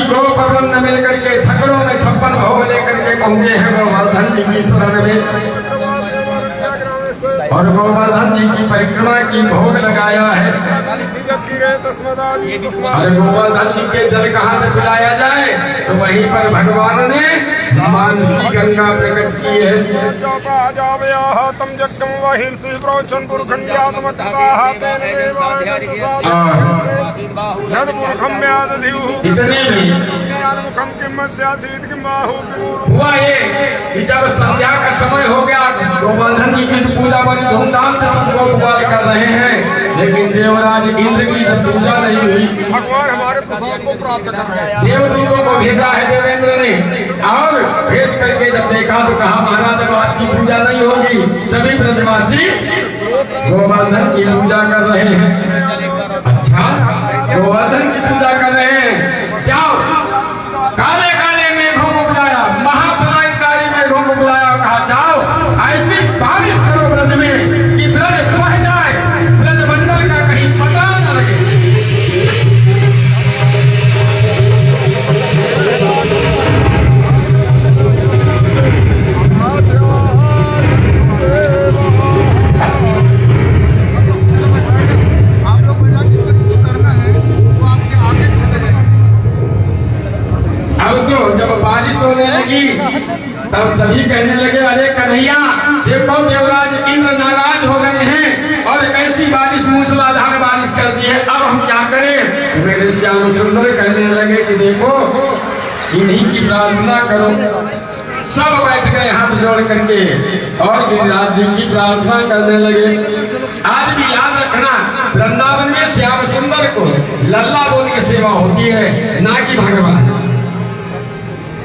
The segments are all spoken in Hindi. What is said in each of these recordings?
गोपवृंद मिल करके छकड़ों में 56 भोग लेकर के पहुंचे हैं गोवर्धन जी की शरण में और गोवर्धन जी की परिक्रमा की भोग लगाया है। और गोवर्धन जी के जल कहाँ से पिलाया जाए तो वहीं पर भगवान ने मानसी गंगा प्रकट की है। इतने में हुआ ये कि जब संध्या का समय हो गया गोवर्धन जी की पूजा बड़ी धूमधाम से सबको उपवास कर रहे हैं, लेकिन देवराज इंद्र की पूजा नहीं हुई। भगवान हमारे प्रसाद को प्राप्त कर रहे हैं। देवदूतों को भेजा है देवेंद्र ने और भेज करके जब देखा तो कहा महाराज अब आपकी पूजा नहीं होगी, सभी ब्रजवासी गोवर्धन की पूजा कर रहे हैं। अच्छा गोवर्धन की पूजा कर रहे हैं, जाओ काले काले मेघों को बुलाया, महाप्रलयकारी मेघों को बुलाया, कहा जाओ ऐसी बारिश करो ब्रज में कि ब्रज बह जाए, ब्रज मंडल का कहीं पता न लगे। जब बारिश होने लगी तब सभी कहने लगे अरे कन्हैया देखो देवराज इंद्र नाराज हो गए हैं और ऐसी बारिश मूसलाधार बारिश कर दी है, अब हम क्या करें। मेरे श्याम सुंदर कहने लगे कि देखो इन्हीं की प्रार्थना करो। सब बैठ गए हाथ जोड़ करके और गिरिराज जी की प्रार्थना करने लगे। आज भी याद रखना वृंदावन में श्याम सुंदर को लल्ला बोल के सेवा होती है, ना कि भगवान।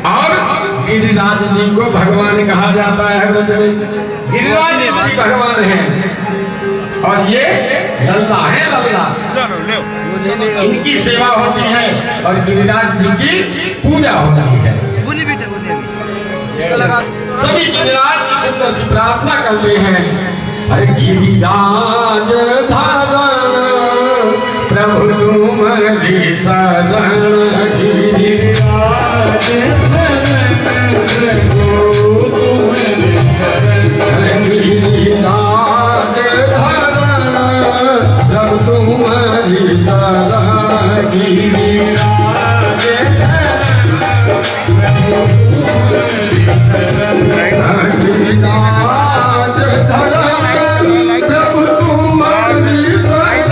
और गिरिराज जी को भगवान कहा जाता है ब्रज में, गिरिराज जी भगवान है और ये लल्ला है लल्ला। इनकी सेवा होती है और गिरिराज जी की पूजा होती है। सभी गिरिराज की सुंदर सी प्रार्थना करते हैं। अरे गिरिराज धारण प्रभु तुम्हारी शरण, गिरिराज गिरिराज धरण प्रभु तुम्हारी शरण, गिरिराज गिरिराज धरण प्रभु तुम्हारी शरण,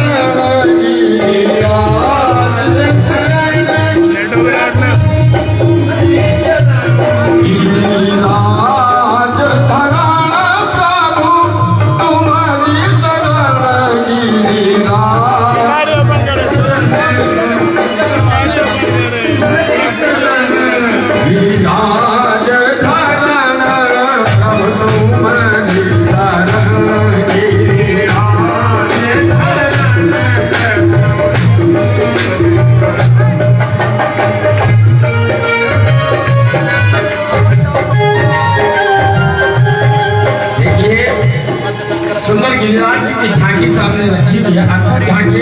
सुंदर गिरिराज जी की झांकी सामने रखी हुई है। झांकी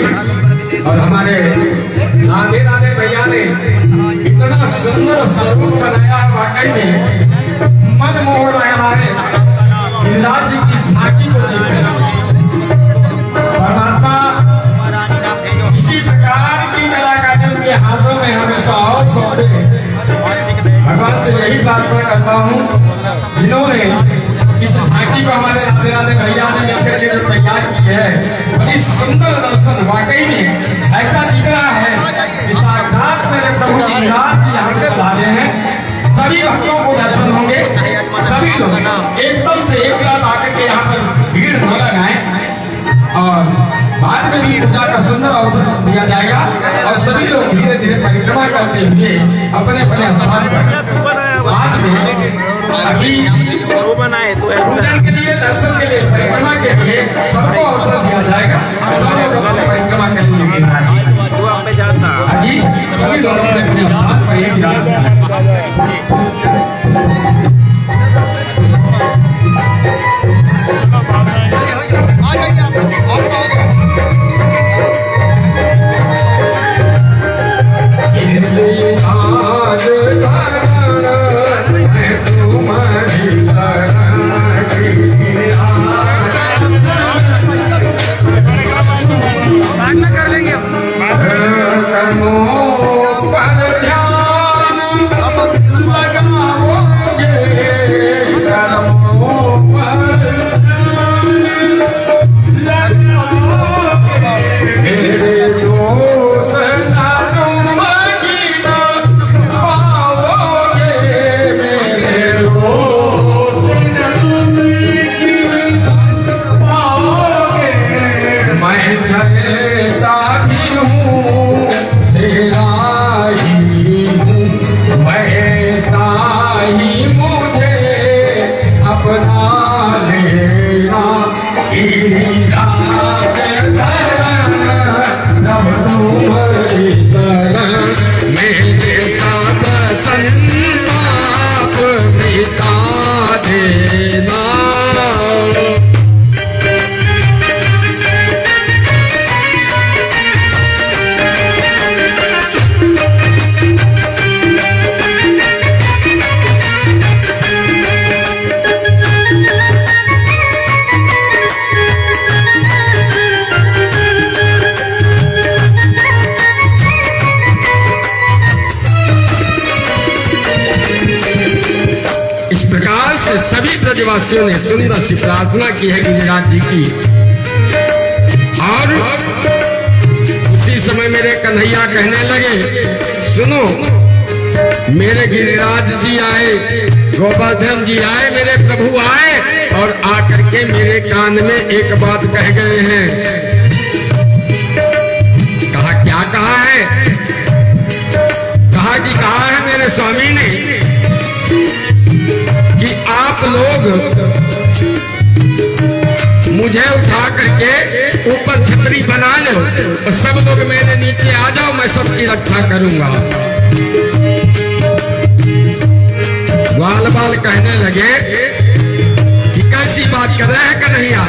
और हमारे राधे राधे भैया ने इतना सुंदर स्वरूप बनाया, वाकई में मन मोह रहा है। हमारे गिरिराज जी की झांकी को परमात्मा इसी प्रकार की कलाकारी उनके हाथों में हमेशा और सौंपे। भगवान से यही प्रार्थना करता हूँ जिन्होंने इस झांकी को हमारे राधे राधे भैया ने लेकर के जो तैयार की है, बड़ी सुंदर दर्शन वाकई में ऐसा दिख रहा है कि साक्षात मेरे प्रभु गिरिराज जी यहाँ से पधारे हैं। सभी भक्तों को दर्शन होंगे, सभी लोग एकदम से एक साथ आकर के यहाँ पर भीड़ न लगाएं और बाद में भी पूजा का सुंदर अवसर दिया जाएगा और सभी लोग धीरे धीरे परिक्रमा करते हुए अपने अपने स्थान पर बाद में अभी पूजन के लिए, दर्शन के लिए, परिक्रमा के लिए सबको अवसर दिया जाएगा। सब लोग अपने परिक्रमा के लिए सभी लोग अपने अपने स्थान पर ही विराजमान। जैसा भी हूँ तेरा ही हूँ, वैसा ही मुझे अपना लेना। गिरिराज धरण तब तुम्हारी शरण, मेरे साथ संताप मिटा देना। इस प्रकार से सभी ब्रजवासियों ने सुंदर सी प्रार्थना की है गिरिराज जी की। और उसी समय मेरे कन्हैया कहने लगे, सुनो, मेरे गिरिराज जी आए, गोवर्धन जी आए, मेरे प्रभु आए और आकर के मेरे कान में एक बात कह गए हैं। कहा, क्या कहा है? कहा कि कहा है मेरे स्वामी ने कि आप लोग मुझे उठा करके ऊपर छतरी बना लो और सब लोग मेरे नीचे आ जाओ, मैं सबकी रक्षा करूंगा। ग्वाल बाल कहने लगे कि कैसी बात कर रहे हैं कन्हैया,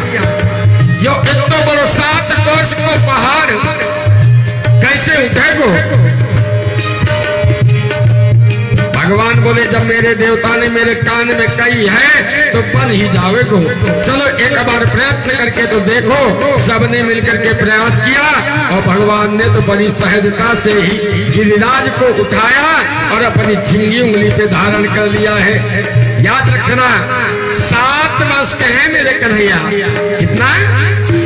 यो इतना बड़ो 7 कोस को पहाड़ कैसे उठेगो? भगवान बोले, जब मेरे देवता ने मेरे कान में कही है तो बन ही जावेगो। चलो एक बार प्रयत्न करके तो देखो। सबने मिलकर के प्रयास किया और भगवान ने तो बड़ी सहजता से ही गिरिराज को उठाया और अपनी झिंगी उंगली पे धारण कर लिया है। याद रखना, 7 वर्ष के हैं मेरे कन्हैया। कितना?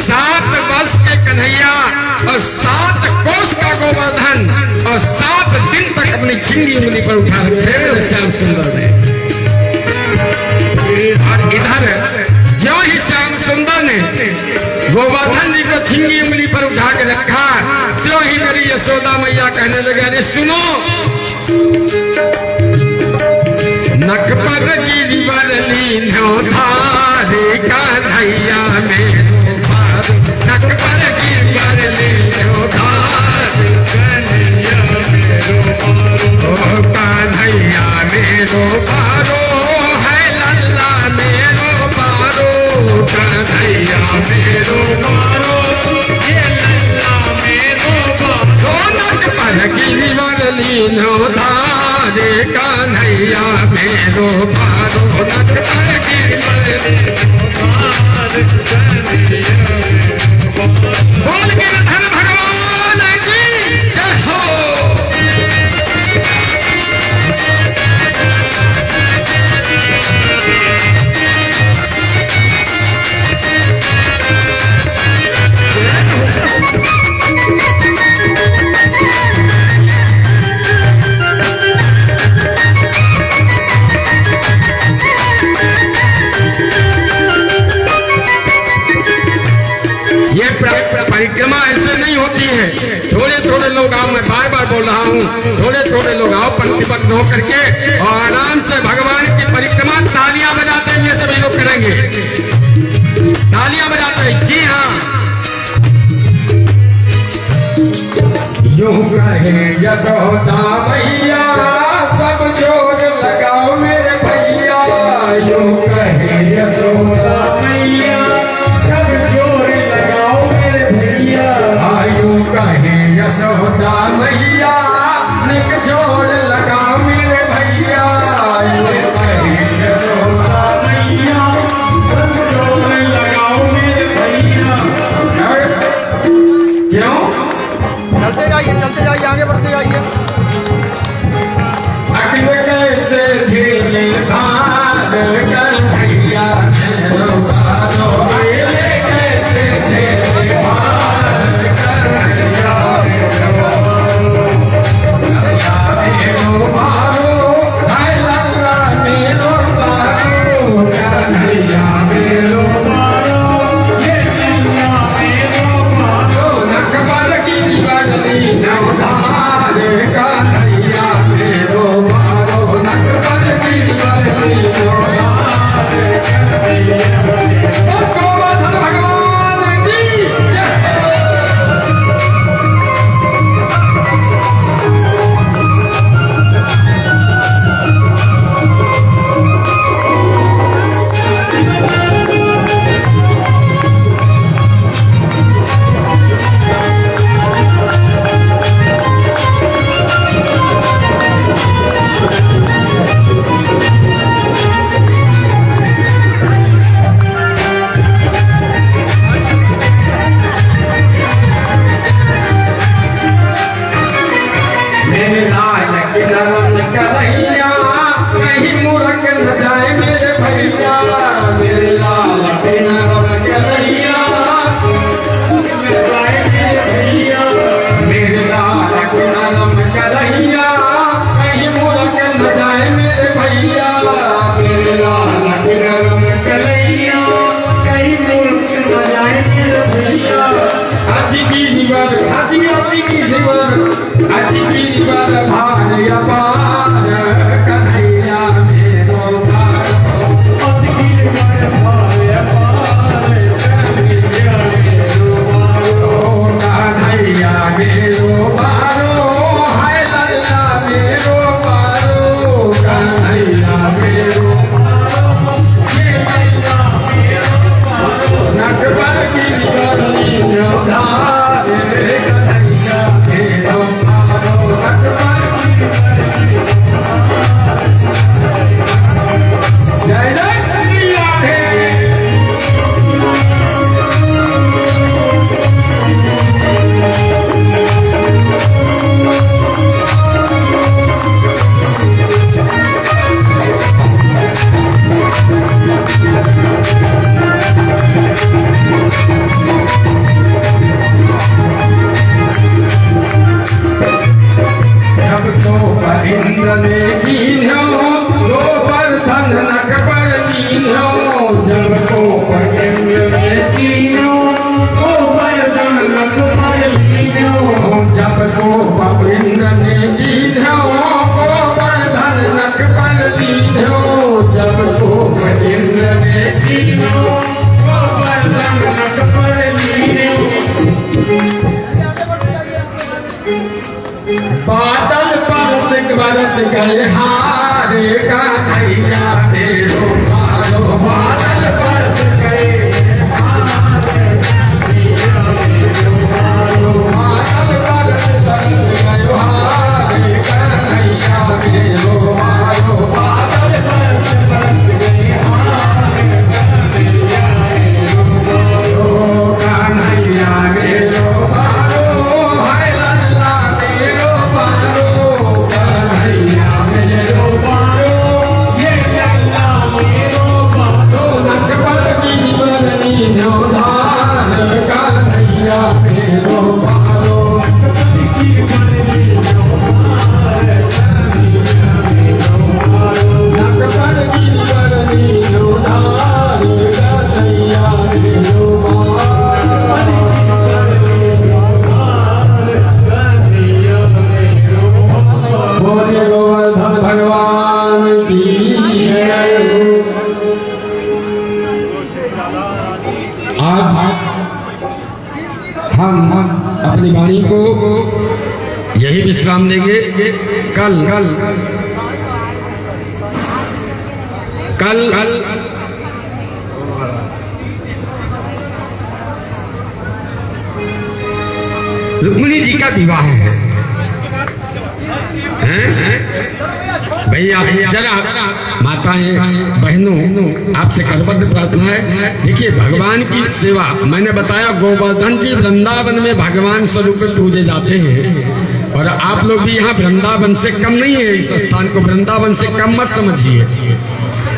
7 वर्ष के कन्हैया और 7 कोस का गोवर्धन और 7 दिन तक अपनी झिंगी उंगली पर उठा रखे श्याम सुंदर ने। और इधर जो ही श्याम सुंदर ने गोवर्धन जी को झिंगी उंगली पर उठा के रखा, त्यों ही मेरी यशोदा मैया कहने लगे, अरे सुनो, नक पर गिरिवर लीनो धारे कन्हैया मेरो भार, नक पर गिरिवर लीनो धारे कन्हैया मेरो भारो, ओ कन्हैया मेरो भारो है लल्ला मेरो भारो, कन्हैया मेरो भारो ये लल्ला मेरो भारो। नक पर गिरिवर लीनो धारे कन्हैया मेरो भारो, नक पर गिरिवर लीनो धारे कन्हैया मेरो भारो। बोल गिरधर भगवान की जय हो। ये परिक्रमा ऐसे नहीं होती है। थोड़े थोड़े लोग आओ, मैं बार बार बोल रहा हूँ, थोड़े थोड़े लोग आओ पंक्तिबद्ध होकर के और आराम से भगवान की परिक्रमा तालियां बजाते हुए सभी लोग करेंगे। तालियां बजाते हैं, जी हाँ। यूं कहे यशोदा मैया, सब जोर लगाओ मेरे भैया। यूं कहे यशोदा मैया, सब जोर लगाओ मेरे भैया। यूं कहे यशोदा मैया, निक जोर लगाओ मेरे भैया। यूं कहे यशोदा मैया, सब जोर लगाओ मेरे भैया। क्यों? चलते जाइए, आगे बढ़ते जाइए। गिरिवर अति गिरिवर भार अपार कन्हैया मेरो भार अति गिरिवर भार अपार कन्हैया मेरो भारो कन्हैया मेरो भारो हाय लल्ला मेरो भारो कन्हैया मेरो नटवर गिरिवर नीनो धारे कन्हैया मेरो भारो नटवर जय जय श्री राधे। जब तो इंद्र ने कीन्यो गोवर्धन नक पर लीन्यो जब तो इंद्र ने कीन्यो गोवर्धन नक पर लीन्यो जब तो इंद्र ने कीन्यो गोवर्धन नक पर लीन्यो जब तो इंद्र ने कीन्यो गोवर्धन नक पर लीन्यो बादल बरस गए हारे कन्हैया मेरो भारो बादल बरस गए हारे कन्हैया मेरो भारो बादल बरस गए हारे कन्हैया मेरो भारो बादल बरस गए हारे कन्हैया मेरो भारो कन्हैया मेरो भारो हाय लल्ला मेरो भारो कन्हैया मेरो भारो ये लल्ला मेरो भारो नटवर गिरिवर नीनो धार कन्हैया मेरो भारो नटवर गिरिवर नीनो धार कन्हैया मेरो भारो बोले गोवर्धन भगवान की जय। आज हम अपनी वाणी को यही विश्राम देंगे। कल रुक्मिणी जी का विवाह है भैया जरा माताएं बहनों आपसे करबद्ध प्रार्थना है। देखिए भगवान की सेवा मैंने बताया गोवर्धन जी वृंदावन में भगवान स्वरूप पूजे जाते हैं और आप लोग भी यहाँ वृंदावन से कम नहीं है। इस स्थान को वृंदावन से कम मत समझिए।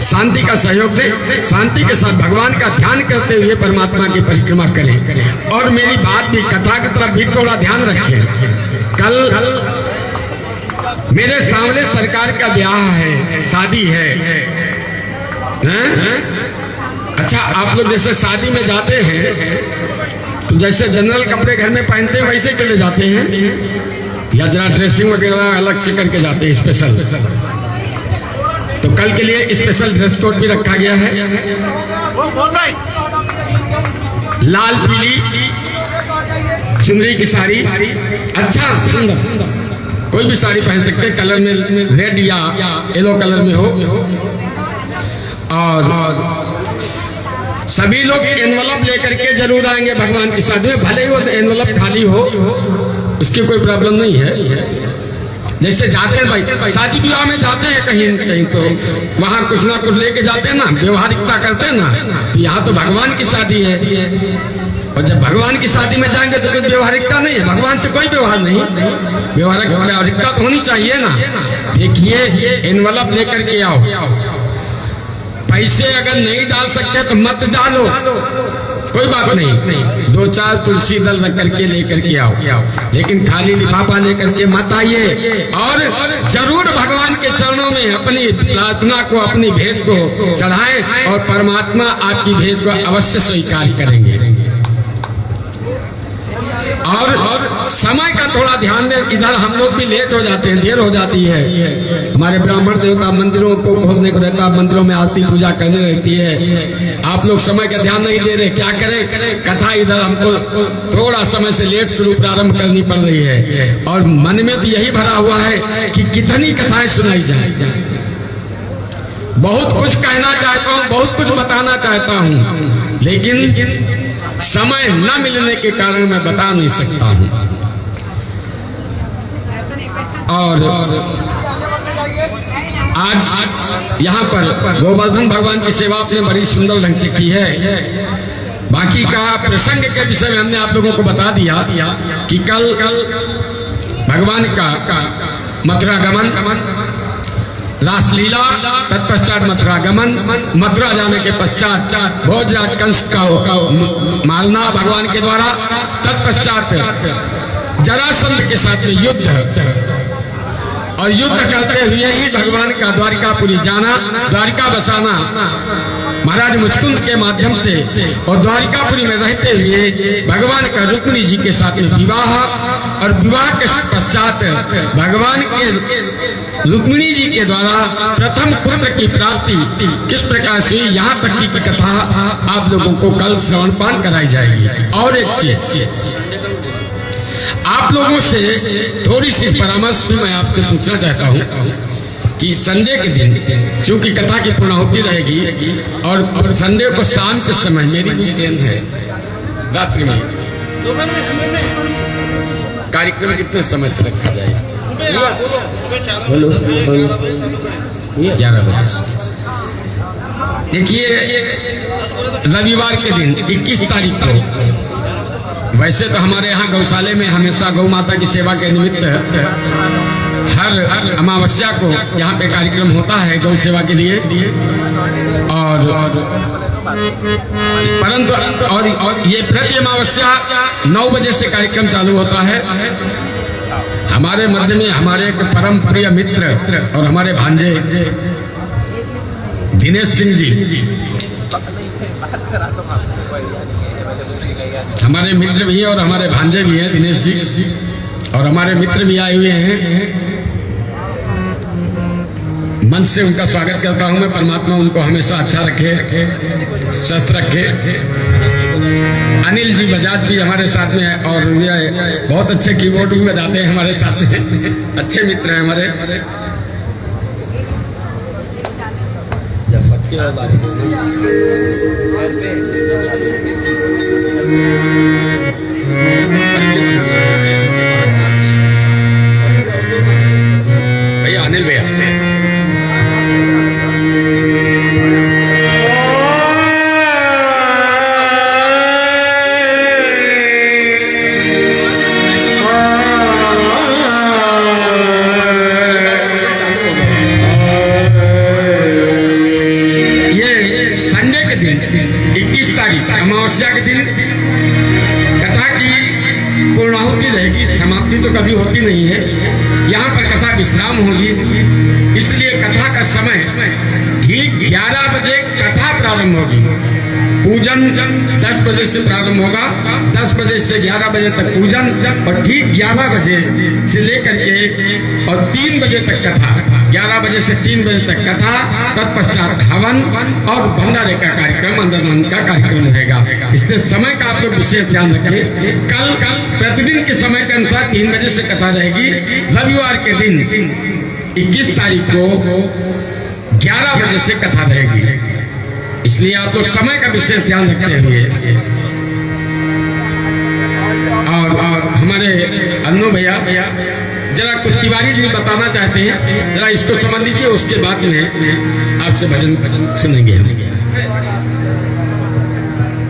शांति का सहयोग दें, शांति के साथ भगवान का ध्यान करते हुए परमात्मा की परिक्रमा करें। और मेरी बात भी कथा की तरफ भी थोड़ा ध्यान रखें। कल मेरे सामने सरकार का ब्याह है, शादी है। अच्छा आप लोग जैसे शादी में जाते हैं तो जैसे जनरल कपड़े घर में पहनते हैं वैसे चले जाते हैं या जरा ड्रेसिंग वगैरह अलग से करके जाते हैं स्पेशल। तो कल के लिए स्पेशल ड्रेस कोड भी रखा गया है। लाल पीली चुनरी की साड़ी, अच्छा सुंदर कोई भी साड़ी पहन सकते हैं, कलर में रेड या येलो कलर में हो। और सभी लोग एनवलप लेकर के जरूर आएंगे भगवान की शादी में, भले ही वो एनवलप खाली हो, इसकी कोई प्रॉब्लम नहीं है। जैसे जाते हैं भाई शादी ब्याह में जाते हैं कहीं न कहीं तो वहां कुछ ना कुछ लेके जाते हैं ना, व्यवहारिकता करते हैं ना। तो यहाँ तो भगवान की शादी है और जब भगवान की शादी में जाएंगे तो कोई व्यवहारिकता नहीं है, भगवान से कोई व्यवहार नहीं। व्यवहारिकता तो होनी चाहिए ना। देखिए एनवलप लेकर के आओ, पैसे अगर नहीं डाल सकते तो मत डालो, कोई बात नहीं। 2-4 तुलसी दल रख करके लेकर के आओ, लेकिन खाली लिफाफा लेकर के मत आइए। और जरूर भगवान के चरणों में अपनी प्रार्थना को, अपनी भेंट को चढ़ाएं और परमात्मा आपकी भेंट को अवश्य स्वीकार करेंगे। और समय का थोड़ा ध्यान दें। इधर हम लोग भी लेट हो जाते हैं, देर हो जाती है। हमारे ब्राह्मण देवता मंदिरों को खोलने को रहता, मंदिरों में आरती पूजा करनी रहती है। आप लोग समय का ध्यान नहीं दे रहे, क्या करें? कथा इधर हमको थोड़ा समय से लेट शुरू प्रारंभ करनी पड़ रही है, और मन में तो यही भरा हुआ है कि कितनी कथाएं सुनाई जाए। बहुत कुछ कहना चाहता हूँ, बहुत कुछ बताना चाहता हूँ, लेकिन समय न मिलने के कारण मैं बता नहीं सकता हूँ। और आज यहाँ पर गोवर्धन भगवान की सेवा आपने बड़ी सुंदर ढंग से की है। बाकी का प्रसंग के विषय में हमने आप लोगों को बता दिया कि कल भगवान का मथुरा गमन, रासलीला, तत्पश्चात मथुरा गमन, मथुरा जाने के पश्चात भोजराज कंस का मारना भगवान के द्वारा, तत्पश्चात जरासंध के साथ में युद्ध, और युद्ध करते हुए ही भगवान का द्वारिकापुरी जाना, द्वारिका बसाना महाराज मुचकुंद के माध्यम से, और द्वारिकापुरी में रहते हुए भगवान का रुक्मिणी जी के साथ में विवाह, और विवाह के पश्चात भगवान के रुक्मिणी जी के द्वारा प्रथम पुत्र की प्राप्ति किस प्रकार से, यहाँ तक की कथा आप लोगों को कल श्रवण पान कराई जाएगी। और एक चीज आप लोगों से थोड़ी सी परामर्श भी मैं आपसे पूछना चाहता हूँ कि संडे के दिन चूंकि कथा की पूर्णाहुति रहेगी, और संडे को शाम के समय मेरी भी ट्रेन है, रात्रि में कार्यक्रम कितने समय से रखा जाए? 11 बजे से। देखिए, रविवार के दिन 21 तारीख को, वैसे तो हमारे यहाँ गौशाले में हमेशा गौ माता की सेवा के निमित्त हर अमावस्या को यहाँ पे कार्यक्रम होता है गौ सेवा के लिए, और परंतु और ये प्रति अमावस्या 9 बजे से कार्यक्रम चालू होता है। हमारे मध्य में हमारे एक परम प्रिय मित्र और हमारे भांजे दिनेश सिंह जी, हमारे मित्र भी हैं और हमारे भांजे भी हैं दिनेश जी, और हमारे मित्र भी आए हुए हैं। मन से उनका स्वागत करता हूं मैं। परमात्मा उनको हमेशा अच्छा रखे, स्वस्थ रखे। अनिल जी बजाज भी हमारे साथ में है, और ये बहुत अच्छे कीबोर्ड भी बजाते हैं हमारे साथ में, अच्छे मित्र हैं हमारे। भैया अनिल भैया, अमावस्या के दिन कथा की पूर्णाहुति रहेगी, समाप्ति तो कभी होती नहीं है। यहाँ पर कथा विश्राम होगी, इसलिए कथा का समय ठीक 11 बजे कथा प्रारंभ होगी। पूजन 10 बजे से प्रारंभ होगा, 10 बजे से 11 बजे तक पूजन, और ठीक 11 बजे से लेकर के और 3 बजे तक कथा, 11 बजे से 3 बजे तक कथा, तत्पश्चात हवन और भंडारे का कार्यक्रम, अंदरमान का कार्यक्रम रहेगा। इसलिए समय का आप लोग विशेष ध्यान रखें। कल प्रतिदिन के समय के अनुसार 3 बजे से कथा रहेगी। रविवार के दिन 21 तारीख को 11 बजे से कथा रहेगी। इसलिए आप लोग समय का विशेष ध्यान रखते हुए, और हमारे अन्नू भैया जरा कुछ तिवारी जी बताना चाहते हैं, जरा इसको समझ लीजिए, उसके बाद में आपसे भजन सुनेंगे हम।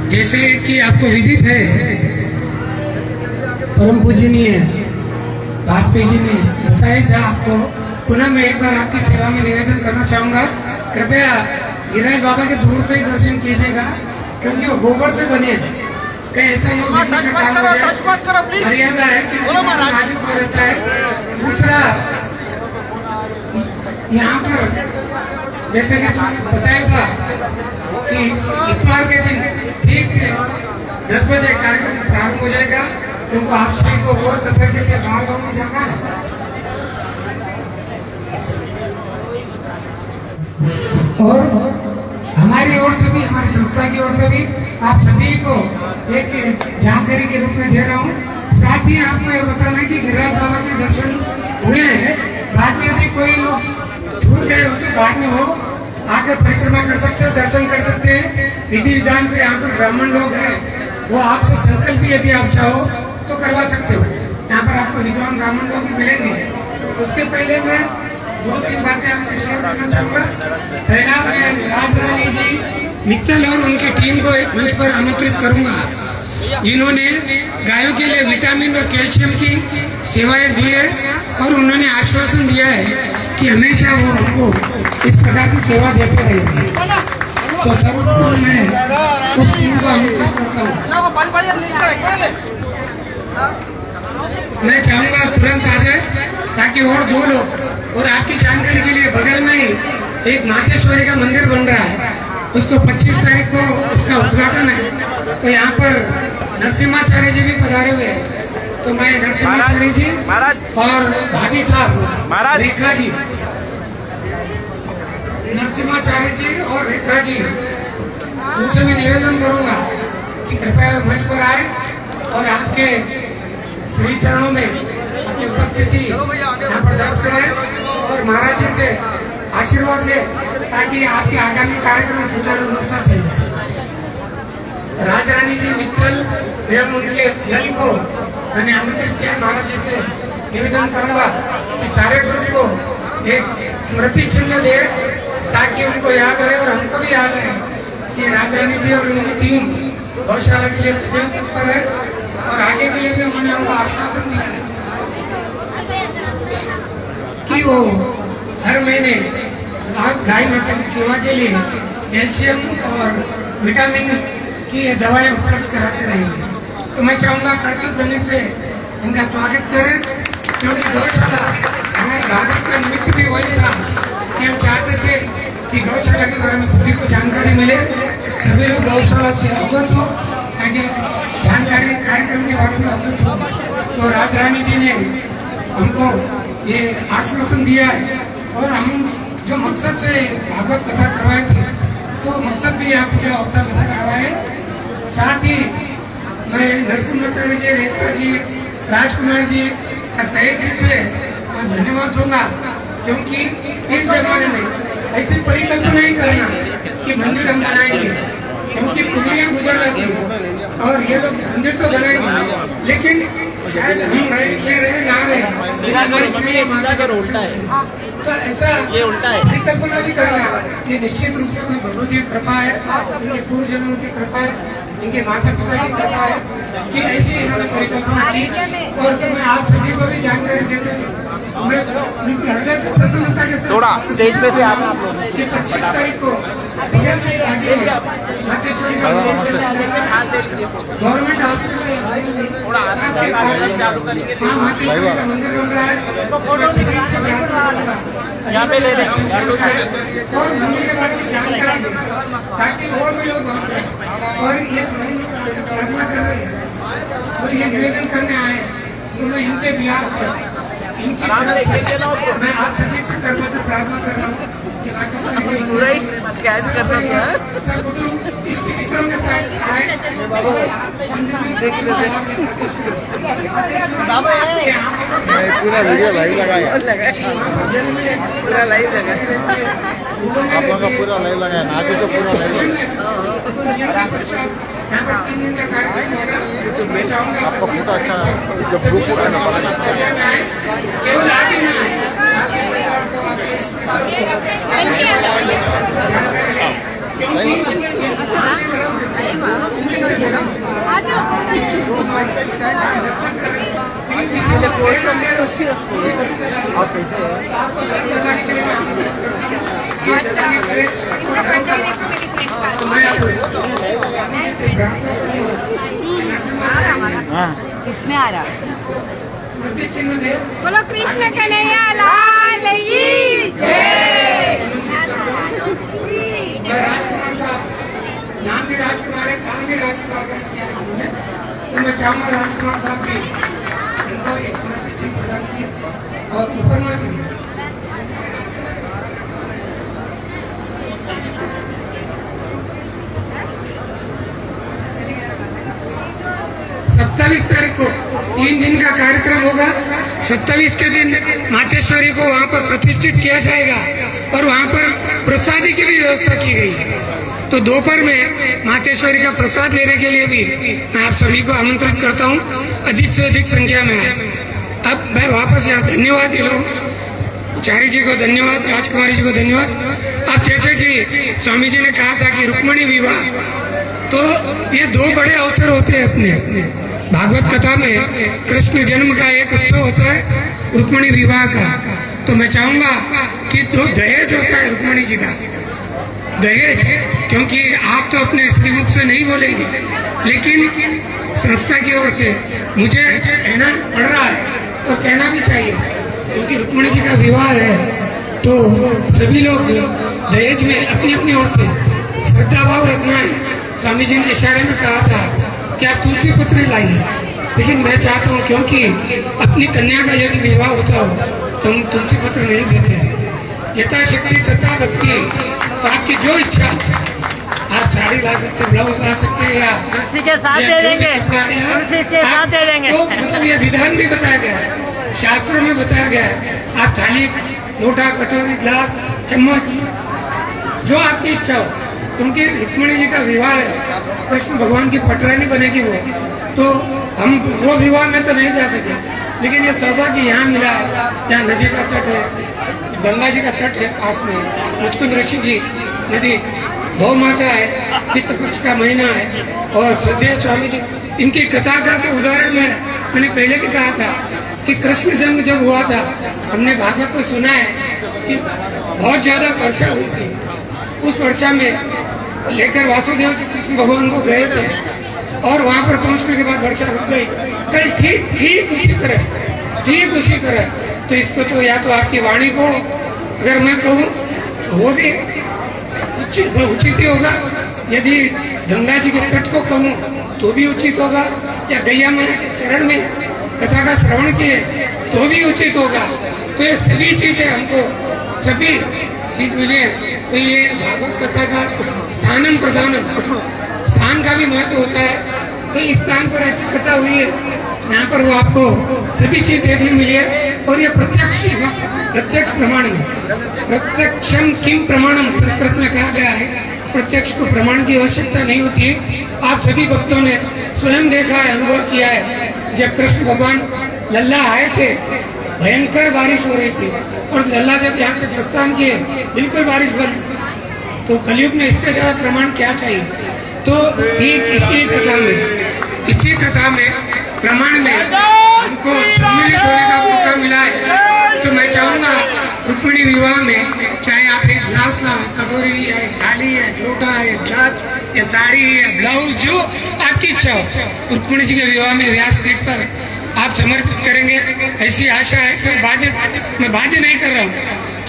जैसे कि आपको विदित है, परम पूजनीय वाजपेयी जी ने बताया था आपको, पुनः मैं एक बार आपकी सेवा में निवेदन करना चाहूंगा, कृपया गिरिराज बाबा के दूर से ही दर्शन कीजिएगा, क्योंकि वो गोबर से बने हैं। कहीं ऐसा नहीं हो का काम हो जाए। मर्यादा है कि नाजुक हो रहता है। दूसरा, यहाँ पर जैसे कि बताया था कि इतवार के दिन ठीक 10 बजे कार्यक्रम प्रारंभ हो जाएगा, क्योंकि आप सभी को वोट कतर के लिए बाहर गाँव में जाना है। और हमारी ओर से भी, हमारी संस्था की ओर से भी आप सभी को एक जानकारी के रूप में दे रहा हूँ। साथ ही आपको ये बताना है कि गिरिराज बाबा के दर्शन हुए हैं, बाद में यदि कोई लोग छूट गए हो तो बाद में वो आकर परिक्रमा कर सकते हो, दर्शन कर सकते हैं। विधि विधान से यहाँ पर ब्राह्मण लोग हैं, वो आपसे संकल्प भी यदि आप चाहो तो करवा सकते हो। यहाँ पर आपको विद्वान ब्राह्मण लोग भी मिलेंगे। उसके पहले मैं 2-3 बातें आपसे शेयर करना चाहूँगा। पहला, मैं राजरानी जी मित्तल और उनकी टीम को एक मंच पर आमंत्रित करूंगा, जिन्होंने गायों के लिए विटामिन और कैल्शियम की सेवाएं दी है और उन्होंने आश्वासन दिया है कि हमेशा वो हमको इस प्रकार की सेवा देते रहेंगे। तो सर्वप्रथम मैं उस टीम को आमंत्रित करता हूँ। मैं चाहूंगा तुरंत आ जाए ताकि और 2 लोग, और आपकी जानकारी के लिए बगल में ही एक मातेश्वरी का मंदिर बन रहा है, उसको 25 तारीख को उसका उद्घाटन है। तो यहाँ पर नरसिम्हाचार्य जी भी पधारे हुए हैं। तो मैं नरसिम्हाचार्य जी और भाभी साहब रेखा जी, नरसिम्हाचार्य जी और रेखा जी, उनसे मैं निवेदन करूंगा कि कृपया मंच पर आए और आपके श्री चरणों में अपनी उपस्थिति यहाँ पर दर्ज करें और महाराज जी से आशीर्वाद ले, ताकि आपके आगामी कार्यक्रम सुचारू रूप से चल जाए। राजरानी जी मित्तल एवं उनके दल को मैंने आमंत्रित किया। महाराज जी से निवेदन करूंगा कि सारे ग्रुप को एक स्मृति चिन्ह दे, ताकि उनको याद रहे और हमको भी याद रहे कि राजरानी जी और उनकी टीम गौशाला के लिए सदैव तत्पर है और आगे के लिए भी उन्होंने हमको आश्वासन दिया है कि वो हर महीने गाय माता की सेवा के लिए कैल्शियम और विटामिन की दवाएं उपलब्ध कराते रहेंगे। तो मैं चाहूंगा कर्तव्य ध्वनि से इनका स्वागत करें, क्योंकि गौशाला हमारे भारत का निमित्त भी वही था कि हम चाहते थे कि गौशाला के बारे में सभी को जानकारी मिले, सभी लोग गौशाला से अवगत हो, ताकि जानकारी कार्यक्रम के बारे में अवगत हो। तो राजरानी जी ने हमको ये आश्वासन दिया है और हम जो मकसद से भागवत कथा करवाए थे, तो मकसद भी यहाँ पूरा होता नजर आ रहा है। साथ ही मैं नरसिम्हाचार्य जी, रेखा जी, राजकुमार जी का तहे दिल से धन्यवाद दूंगा, क्योंकि इस जमाने में ऐसी परिकल्पना ही करना कि मंदिर हम बनाएंगे, क्योंकि पीढ़ियां गुजर जाती है और ये लोग मंदिर तो बनाएंगे, लेकिन शायद हम ये रहे ना रहे, हमारी पीढ़ियां माता का उल्टा है। तो ऐसा ये उल्टा है, परिकल्पना भी करना ये निश्चित रूप से कोई भगवती कृपा है, इनके पूर्वजन्मों की कृपा है, इनके माता पिता की कृपा है कि ऐसी इन्होंने परिकल्पना की। और तो मैं आप सभी को भी जानकारी देते हुए मैं बिल्कुल हृदय से प्रसन्नता के साथ थोड़ा स्टेज पे से आप लोग कि 25 तारीख को मातेश्वरी का गवर्नमेंट हॉस्पिटल मातेश्वरी का मंदिर बन रहा है, यहाँ पे ले रहे और मंदिर के बारे में जानकारी दें, ताकि और भी लोग वहाँ पे और ये प्रार्थना कर रहे हैं और ये निवेदन करने आए, तो मैं इनके बिहार पर इनकी तरफ मैं आप सभी से करना प्रार्थना कर रहा हूँ कि कैसे करना इस विक्रम के साथ आए पूरा वीडियो लाइव लगाया, पूरा लाइव लगाया, आप लोगों का पूरा लाइव लगाया, नाचे तो पूरा लाइव आपका फोटो अच्छा, जब ग्रुप फोटो ना पड़ा केवल आप ही नहीं आप कैसे है? किसमें आ रहा? बोलो कृष्ण कन्हैया लाल की जय। राजकुमार साहब नाम भी राजकुमार है, काम भी राजकुमार का किया है उन्होंने। तो मैं चाहूंगा राजकुमार साहब भी इनको स्मृति चिन्ह प्रदान किए और ऊपर में भी 27 तारीख को 3 दिन का कार्यक्रम होगा। 27 के दिन मातेश्वरी को वहाँ पर प्रतिष्ठित किया जाएगा और वहाँ पर प्रसादी की भी व्यवस्था की गई है। तो दोपहर में मातेश्वरी का प्रसाद लेने के लिए भी मैं आप सभी को आमंत्रित करता हूँ, अधिक से अधिक संख्या में है। अब मैं वापस यहाँ धन्यवाद दे रहा हूँ, चारी जी को धन्यवाद, राजकुमारी जी को धन्यवाद। अब जैसे कि स्वामी जी ने कहा था कि रुक्मणी विवाह, तो ये 2 बड़े अवसर होते हैं अपने भागवत कथा में। कृष्ण जन्म का एक उत्सव होता है, रुक्मणी विवाह का। तो मैं चाहूंगा कि जो दहेज होता है रुक्मणी जी का दहेज, क्योंकि आप तो अपने श्रीमुख से नहीं बोलेंगे, लेकिन संस्था की ओर से मुझे कहना पड़ रहा है और कहना भी चाहिए, क्योंकि रुक्मणी जी का विवाह है। तो सभी लोग दहेज में अपनी अपनी ओर से श्रद्धा भाव रखना है। स्वामी जी ने इशारे में कहा था कि आप तुलसी पत्र लाइए, लेकिन मैं चाहता हूँ क्योंकि अपनी कन्या का यदि विवाह होता हो तो हम तुलसी पत्र नहीं देते। यथाशक्ति तथा भक्ति, तो आपकी जो इच्छा, आप साड़ी ला सकते हैं, ब्लाउज ला सकते हैं, या तुलसी के साथ दे देंगे, तुलसी के साथ दे देंगे। तो मतलब ये विधान भी बताया गया है, शास्त्रों में बताया गया है। आप थाली, लोटा, कटोरी, ग्लास, चम्मच, जो आपकी इच्छा हो, क्योंकि रुक्मणी जी का विवाह है, कृष्ण भगवान की पटरानी बनेगी वो, तो हम वो विवाह में तो नहीं जा सके, लेकिन ये सौभाग्य यहाँ मिला है। यहाँ नदी का तट है, गंगा जी का तट है पास में, मुचकुंद ऋषि की नदी, गौ माता है, पितृ पक्ष का महीना है, और श्रद्धेय स्वामी जी इनकी कथा का के उदाहरण में मैंने पहले भी कहा था कि कृष्ण जन्म जब हुआ था, हमने भागवत में सुना है कि बहुत ज्यादा वर्षा हुई थी। उस वर्षा में लेकर वासुदेव जी कृष्ण भगवान को गए थे और वहां पर पहुंचने के बाद वर्षा रुक गई। कल ठीक उसी तरह तो इसको तो या तो आपकी वाणी को अगर मैं कहूँ वो भी उचित ही होगा, यदि गंगा जी के तट को कहूँ तो भी उचित होगा, या गैया मैया के चरण में कथा का श्रवण किए तो भी उचित होगा। तो ये सभी चीजें हमको सभी चीज मिली है। तो ये भागवत कथा का स्थानम प्रधानम, स्थान का भी महत्व होता है। तो इस स्थान पर ऐसी कथा हुई है, यहाँ पर वो आपको सभी चीज देखने मिली है। और ये प्रत्यक्ष प्रमाण में, प्रत्यक्षम किम प्रमाणम संस्कृत में कहा गया है, प्रत्यक्ष को प्रमाण की आवश्यकता नहीं होती। आप सभी भक्तों ने स्वयं देखा है, अनुभव किया है। जब कृष्ण भगवान लल्ला आए थे, भयंकर बारिश हो रही थी, और लल्ला जब यहाँ से प्रस्थान किए बिल्कुल बारिश बंद। तो कलयुग में इससे ज्यादा प्रमाण क्या चाहिए। तो ठीक इसी कथा में प्रमाण में हमको सम्मिलित होने का मौका मिला है। तो मैं चाहूंगा रुक्मिणी विवाह में चाहे आप एक ग्लास लाओ, कटोरी है, थाली है, लोटा है, ग्लास या साड़ी है, ब्लाउज, जो आपकी इच्छा हो, रुक्मिणी जी के विवाह में व्यासपीठ पर आप समर्पित करेंगे, ऐसी आशा है। तो मैं बाध्य नहीं कर रहा हूँ,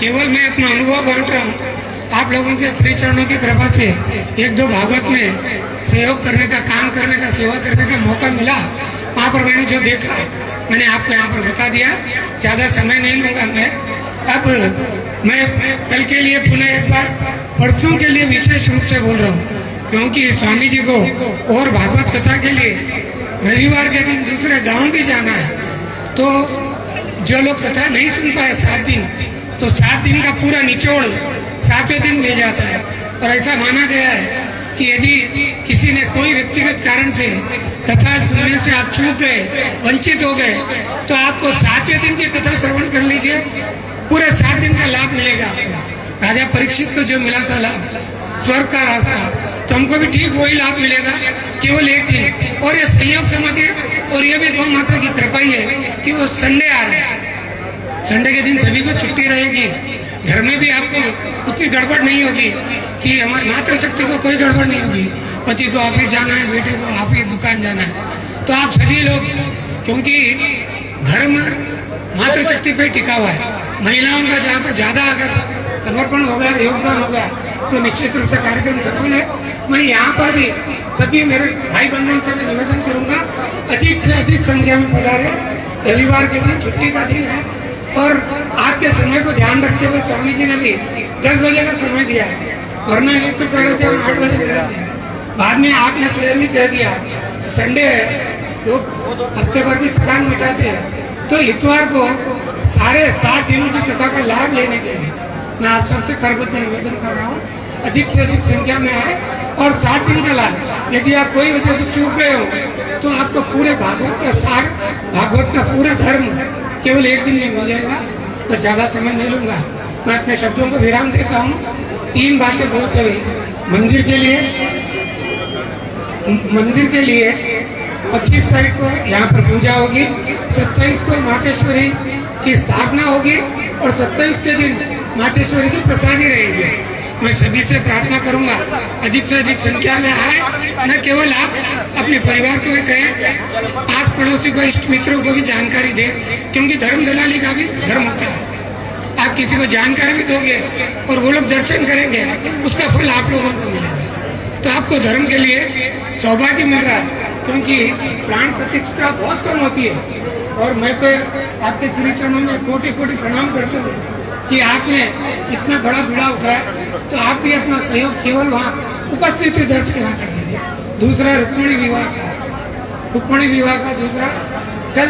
केवल मैं अपना अनुभव बांट रहा हूँ। आप लोगों के श्री चरणों की कृपा से 1-2 भागवत में सहयोग करने का, काम करने का, सेवा करने का मौका मिला। वहाँ पर मैंने जो देखा मैंने आपको यहाँ पर बता दिया, ज्यादा समय नहीं लूंगा मैं। अब मैं कल के लिए पुनः एक बार, परसों के लिए विशेष रूप से बोल रहा हूँ, क्योंकि स्वामी जी को और भागवत कथा के लिए रविवार के दिन दूसरे गांव भी जाना है। तो जो लोग कथा नहीं सुन पाए 7 दिन, तो 7 दिन का पूरा निचोड़ 7वें दिन मिल जाता है। और ऐसा माना गया है कि यदि किसी ने कोई व्यक्तिगत कारण से कथा सुनने से आप चूक गए, वंचित हो गए, तो आपको 7वें दिन की कथा श्रवण कर लीजिए, पूरे 7 दिन का लाभ मिलेगा आपको। राजा परीक्षित को जो मिला था लाभ, स्वर्ग का रास्ता, तो हमको भी ठीक वही लाभ मिलेगा, केवल 1 दिन। और ये संयोग समझिए, और ये भी गौ माता की कृपा ही है कि वो संडे आ रहे हैं। संडे के दिन सभी को छुट्टी रहेगी, घर में भी आपको उतनी गड़बड़ नहीं होगी कि हमारी मातृशक्ति को कोई गड़बड़ नहीं होगी। पति को ऑफिस जाना है, बेटे को ऑफिस, दुकान जाना है, तो आप सभी लोग, क्योंकि धर्म मातृशक्ति पे टिका हुआ है, महिलाओं का जहाँ पर ज्यादा अगर समर्पण हो गया, योगदान हो गया, तो निश्चित रूप से कार्यक्रम सफल है। मैं यहाँ पर भी सभी मेरे भाई बहनों से मैं निवेदन करूंगा, अधिक से अधिक संख्या में पधारे। रविवार के दिन छुट्टी का दिन है और आपके समय को ध्यान रखते हुए स्वामी जी ने भी 10 बजे का समय दिया है, वरना ये तो कह रहे थे हम 8 बजे कर रहे थे। बाद में आपने स्वयं ही कह दिया संडे है, लोग हफ्ते भर की थकान मिटाते हैं, तो इतवार को सारे 7 दिनों की कथा का लाभ लेने के लिए मैं आप सबसे करबद्ध निवेदन कर रहा हूँ, अधिक से अधिक संख्या में आए और 7 दिन का लाभ। यदि आप कोई वजह से चूक गए हो तो आपको पूरे भागवत का सार, भागवत का पूरा धर्म केवल 1 दिन में मिल जाएगा। तो ज्यादा समय नहीं लूंगा, मैं अपने शब्दों को विराम देता हूँ। 3 बातें बोलते हुए मंदिर के लिए 25 तारीख को यहाँ पर पूजा होगी, 27 को मातेश्वरी की स्थापना होगी और 27 के दिन मातेश्वरी की प्रसादी रहेगी। मैं सभी से प्रार्थना करूंगा अधिक से अधिक संख्या में आए, न केवल आप अपने परिवार को भी कहें, आस पड़ोसी को, इष्ट मित्रों को भी जानकारी दें, क्योंकि धर्म दलाली का भी धर्म होता है। आप किसी को जानकारी भी दोगे और वो लोग दर्शन करेंगे, उसका फल आप लोगों को मिलेगा। तो आपको धर्म के लिए सौभाग्य मिल रहा है, क्योंकि प्राण प्रतिष्ठा बहुत कम होती है। और मैं तो आपके श्री चरणों में कोटि कोटि प्रणाम करता हूँ कि आपने इतना बड़ा बीड़ा उठाया, तो आप भी अपना सहयोग केवल वहाँ उपस्थिति दर्ज करना कर दीजिए। दूसरा रुक्मिणी विवाह का दूसरा कल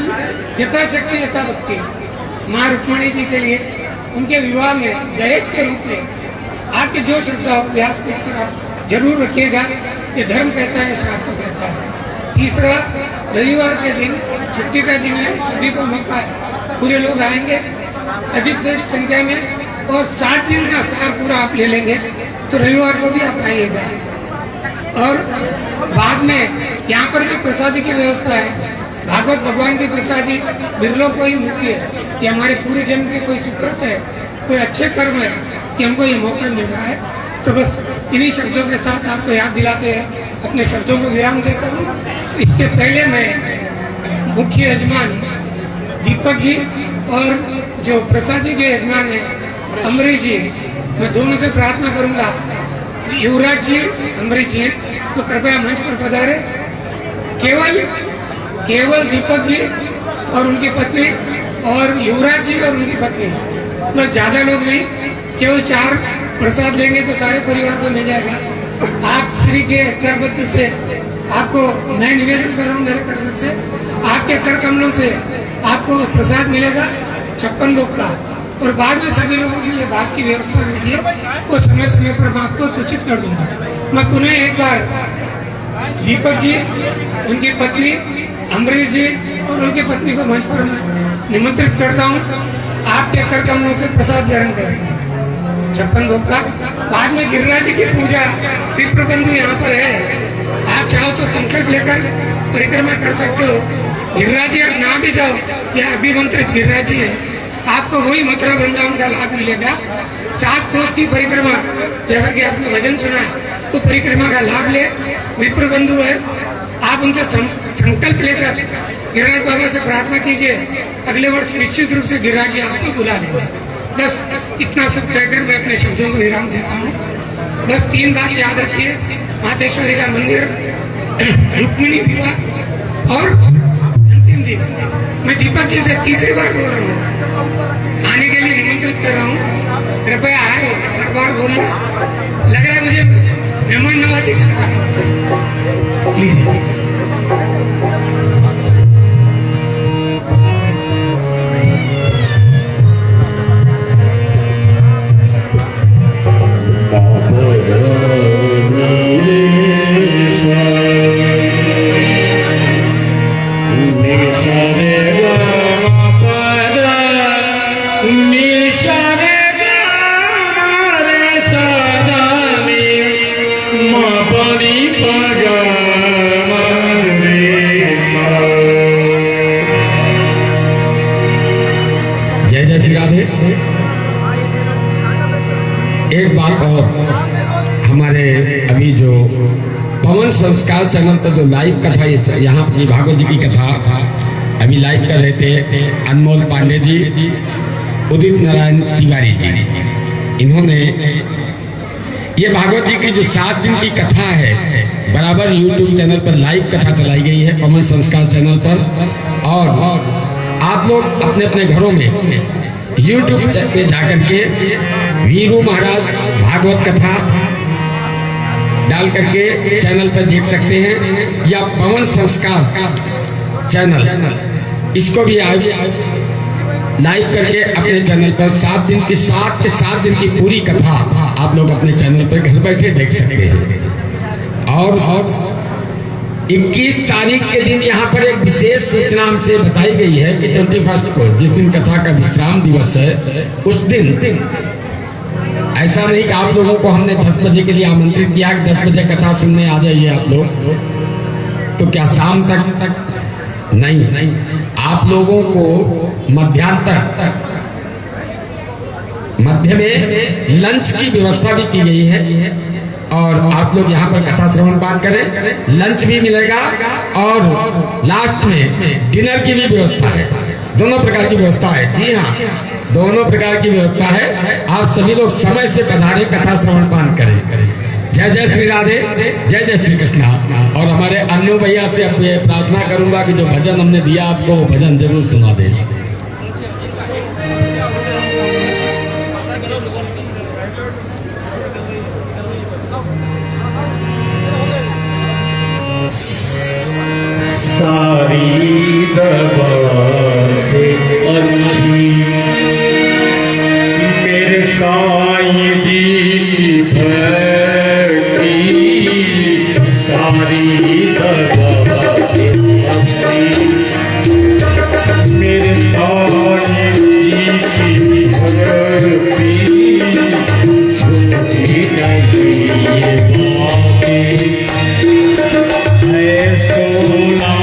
यथाशक्ति यथाभक्ति माँ रुक्मिणी जी के लिए उनके विवाह में दहेज के रूप में आपकी जो श्रद्धा हो व्यासपीठ पर आप जरूर रखिएगा। ये धर्म कहता है, शास्त्र कहता है। तीसरा, रविवार के दिन छुट्टी का दिन है, सभी को मौका है, पूरे लोग आएंगे अधिक से अधिक संख्या में और 7 दिन का सार पूरा आप ले लेंगे, तो रविवार को भी आप आइएगा। और बाद में यहाँ पर भी प्रसादी की व्यवस्था है, भागवत भगवान की प्रसादी बिरलों को ही मिलती है। ये हमारे पूरे जन्म के कोई सुकृत है, कोई अच्छे कर्म है कि हमको ये मौका मिल रहा है। तो बस इन्हीं शब्दों के साथ आपको याद दिलाते हैं, अपने शब्दों को विराम देता हूँ। इसके पहले मैं मुख्य यजमान दीपक जी और जो प्रसादी के यजमान है अमरीश जी, मैं दोनों से प्रार्थना करूंगा, युवराज जी, अमरीश जी, तो कृपया मंच पर पधारे। केवल दीपक जी और उनकी पत्नी और युवराज जी और उनकी पत्नी, बस ज्यादा लोग नहीं, केवल 4 प्रसाद लेंगे तो सारे परिवार को मिल जाएगा। आप श्री के करबद्ध से आपको मैं निवेदन कर रहा हूँ, मेरे कर्म से आपके कर कमलों से आपको प्रसाद मिलेगा 56 लोग का। और बाद में सभी लोगों के लिए बात की व्यवस्था रही है, वो समय समय पर मैं आपको सूचित कर दूंगा। मैं पुनः एक बार दीपक जी, उनकी पत्नी अमरीश जी और उनकी पत्नी को मंच पर मैं निमंत्रित करता हूँ। आपके कर कमलों से प्रसाद ग्रहण करेंगे 56 लोग का। बाद में गिरिराज जी की पूजा विप्र बंधु यहाँ पर है, आप चाहो तो संकल्प लेकर परिक्रमा कर सकते हो। गिरिराज जी आप ना भी जाओ, यह अभिमंत्रित गिरिराज जी है, आपको वही मथुरा वृंदावन का लाभ मिलेगा। 7 कोस की परिक्रमा, जैसा कि आपने भजन सुना है, तो परिक्रमा का लाभ ले। विप्र बंधु है, आप उनसे संकल्प लेकर गिरिराज बाबा से प्रार्थना कीजिए, अगले वर्ष निश्चित रूप से गिरिराज जी आपको बुला लेंगे। बस इतना सब कहकर मैं अपने शब्दों को विराम देता हूँ। बस 3 बात याद रखिए, मातेश्वरी का मंदिर, रुक्मिणी विवाह और अंतिम दिन। मैं दीपक जी से तीसरी बार बोल रहा हूँ, आने के लिए निमंत्रित कर रहा हूँ, कृपया आए। हर बार बोलना लग रहा है मुझे मेहमान नवाजी प्लीज। जय जय श्री राधे। एक बात और, हमारे अभी जो पवन संस्कार चैनल पर जो लाइव कथा यहाँ की भागवत जी की कथा अभी लाइव कर रहे थे अनमोल पांडे जी, उदित नारायण तिवारी जी, इन्होंने ये भागवत जी की जो 7 दिन की कथा है बराबर YouTube चैनल पर लाइव कथा चलाई गई है, पवन संस्कार चैनल पर। और आप लोग अपने अपने घरों में YouTube पे जाकर के वीरू महाराज भागवत कथा डाल करके चैनल पर देख सकते हैं, या पवन संस्कार चैनल इसको भी लाइव करके अपने चैनल पर 7 दिन की 7 दिन की पूरी कथा आप लोग अपने चैनल पर घर बैठे देख सकते हैं। और 21 तारीख के दिन यहाँ पर एक विशेष सूचना हमसे बताई गई है कि 21 को जिस दिन कथा का विश्राम दिवस है उस दिन ऐसा नहीं कि आप लोगों को हमने 10 बजे के लिए आमंत्रित किया कि 10 बजे कथा सुनने आ जाइए आप लोग, तो क्या शाम तक नहीं, आप लोगों को मध्य में लंच की व्यवस्था भी की गई है। और आप लोग यहाँ पर कथा श्रवण पाठ करें, लंच भी मिलेगा और लास्ट में डिनर की भी व्यवस्था है। दोनों प्रकार की व्यवस्था है। जी हाँ, दोनों प्रकार की व्यवस्था है। आप सभी लोग समय से पधारे, कथा श्रवण पाठ करें। जय जय श्री राधे, जय जय श्री कृष्णा। और हमारे अन्नू भैया से अब ये प्रार्थना करूंगा कि जो भजन हमने दिया आपको वो भजन जरूर सुना दे। सारी दवा से अच्छी मेरे साईं जी की भक्ति, सारी दवा से अच्छी मेरे साईं जी की भक्ति, झूठी नहीं ये बातें है सोना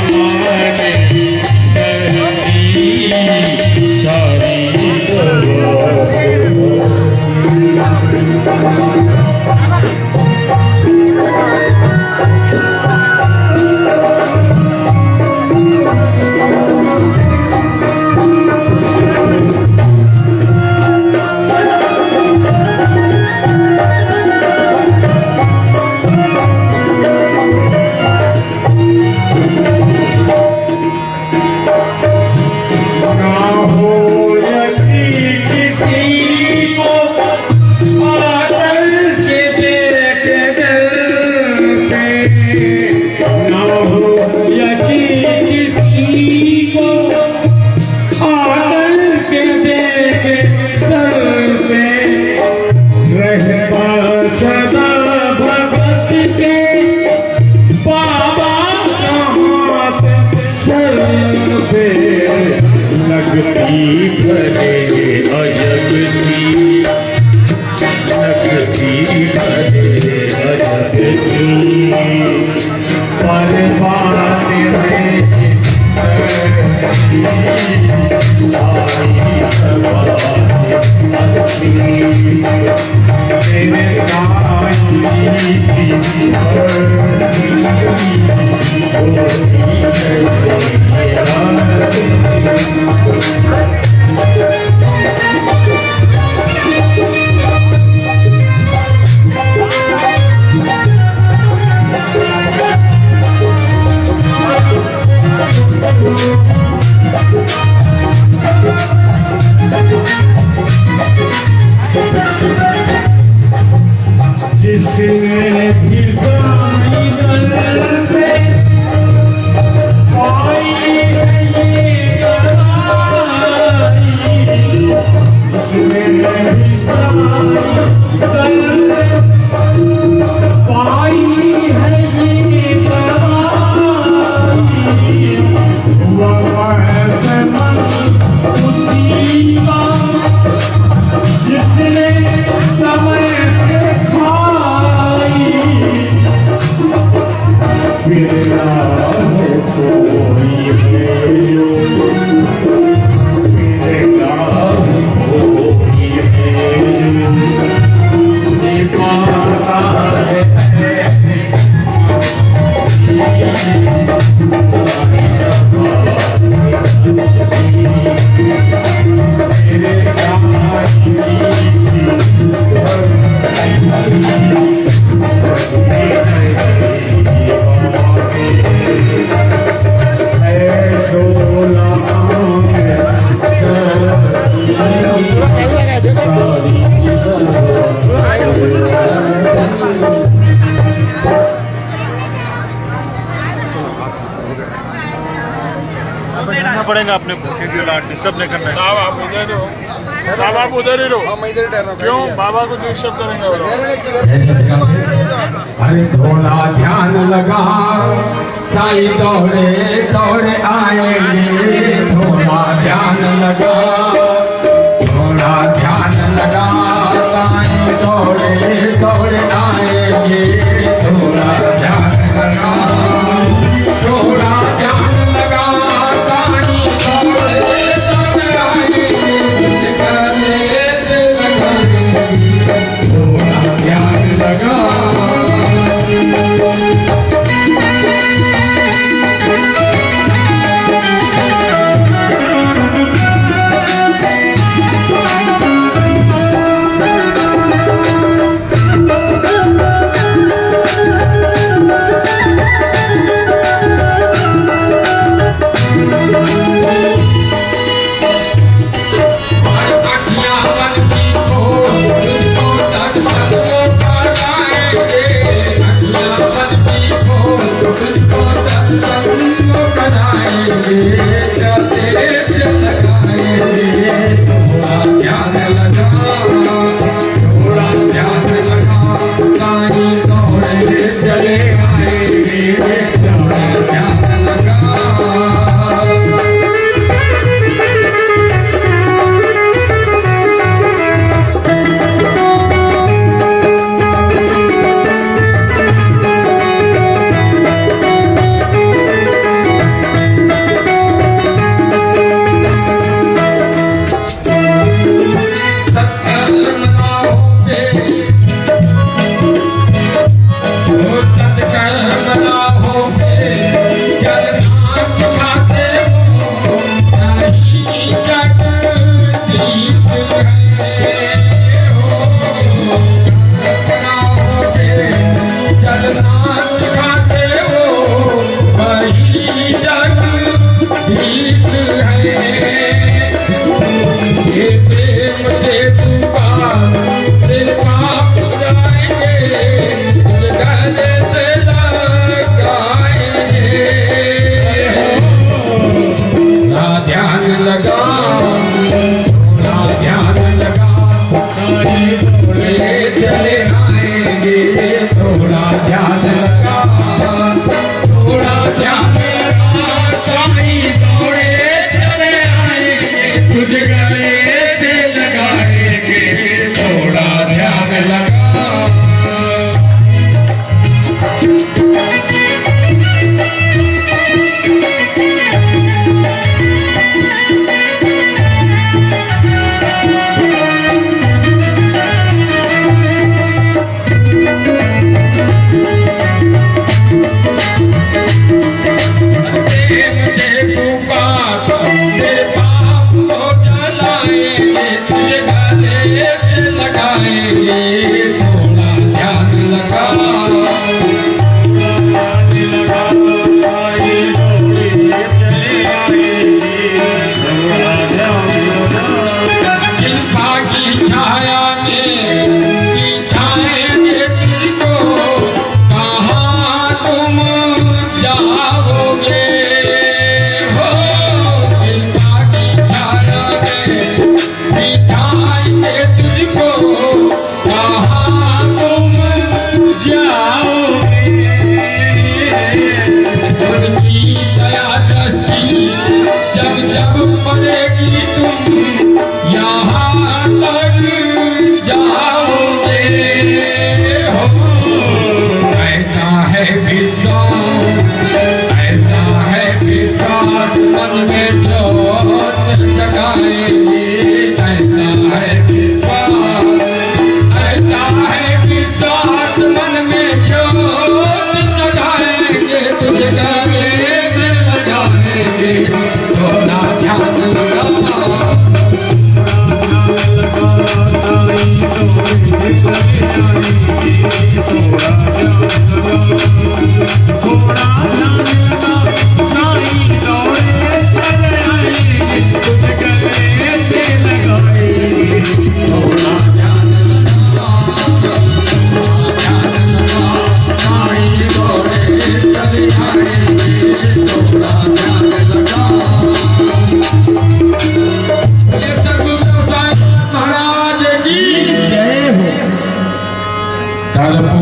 Thank you. देंगे अपने को क्योंकि डिस्टर्ब नहीं करना है। साहब आप उधर ही हो, साहब आप उधर ही रहो। हाँ, मैं इधर ही ठहर रहा हूँ। क्यों बाबा को डिस्टर्ब करेंगे वो लोग? अरे थोड़ा ध्यान लगा साईं दौड़े दौड़े आएंगे, थोड़ा ध्यान लगा, थोड़ा ध्यान लगा साईं दौड़े दौड़े आएंगे, थोड़ा ध्यान लगा, थोड़ा ध्यान लगा साईं दौड़े दौड़े आएंगे, गले से लगाएंगे, थोड़ा ध्यान लगा। थोड़ा ध्यान लगा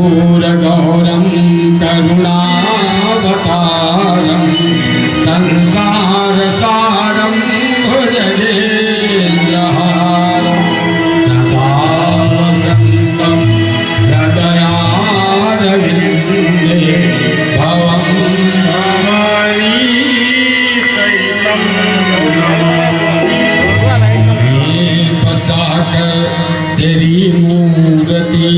कर्पूरगौरं करुणावतारं संसारसारं भुजगेन्द्रहारं सदा वसन्तं हृदयारविन्दे भवं भवानी में बसाकर तेरी मूर्ति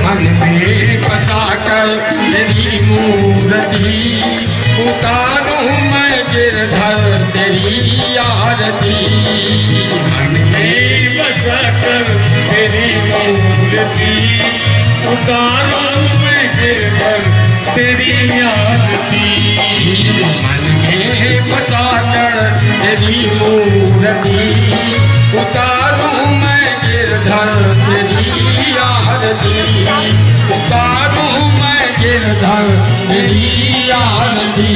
मन में बसाकर तेरी मूर्ति उतारूं मैं गिरधर तेरी आरती मन में बसाकर तेरी मूर्ति उतारूं मैं गिरधर तेरी आरती मन में बसाकर तेरी मूर्ति उतारूं मैं गिरधर तेरी आरती उतारूं मैं गिरधर तेरी आरती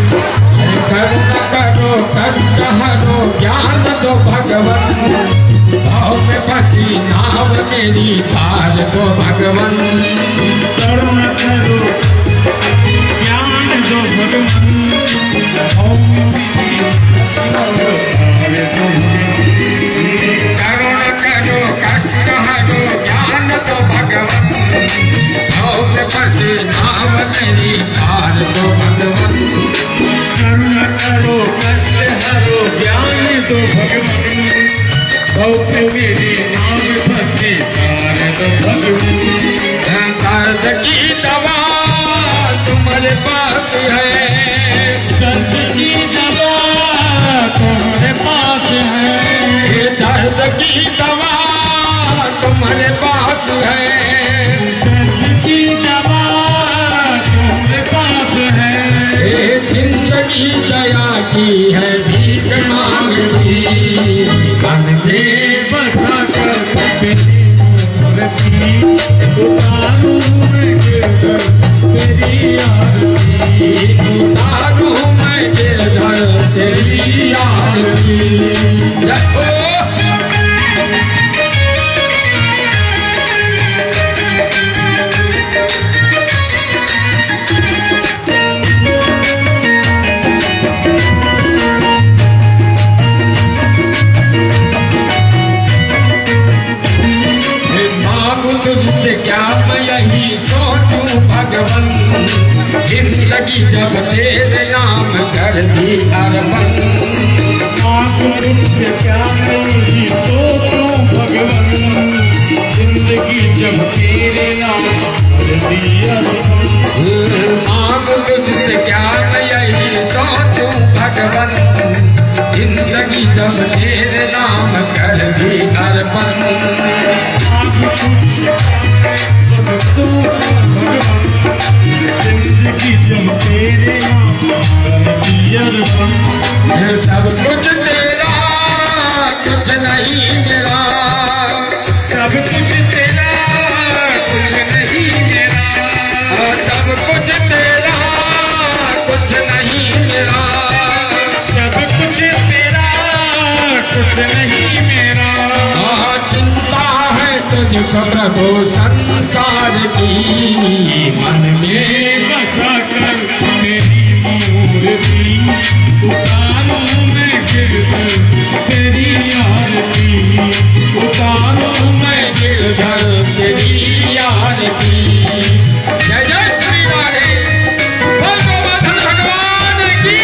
करुणा करो कष्ट हरो ज्ञान दो भगवन भाव में फंसी नाव मेरी पार दो भगवन करुणा करो ज्ञान दो भगवान करुणा करो कष्ट हरो ज्ञान दो भगवन भाव में फंसी नाव मेरी पार दो भगवन करुणा करो कष्ट हरो ज्ञान दो भगवान भक्त मेरी नाम फंसी पार दो भगवान दर्द की दवा तुम्हारे पास है दर्द की दवा तुम्हारे पास है ये दर्द की दवा तुम्हारे पास है दर्द की दवा तुम्हारे पास है ये जिंदगी दया की है भीख मांगती मन में बसा कर तेरी मूर्ति उतारूं मैं गिरधर तेरी आरती उतारूं मैं गिरधर तेरी आरती जपो मांगू तुझसे क्या मैं यही सोचूं भगवन जिंदगी जब तेरे नाम कर दी अरबन तुझसे क्या नहीं सोचूं भगवान जिंदगी जब तेरे नाम दिया मांग तुझसे क्या मैं यही सोचूं भगवन जिंदगी जब तेरे नाम कर दी अर्पण जिंदगी जब तेरे नाम दिया सब कुछ तेरा कुछ नहीं मेरा सब कुछ तेरा कुछ नहीं मेरा सब कुछ तेरा कुछ नहीं मेरा सब कुछ तेरा कुछ नहीं मेरा चिंता है तुझको प्रभु संसार की मन में बसा कर तेरी मूर्ति उतारूं मैं गिरधर तेरी आरती उतारूं मैं गिरधर तेरी आरती जय जय श्री राधे बोल गोवर्धन भगवान की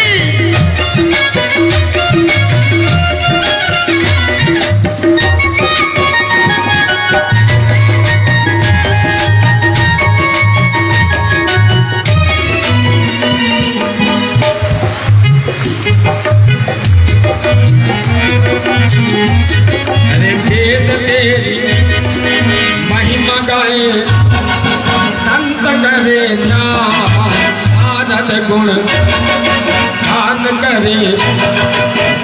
करे ध्यान नारद गुण गान करे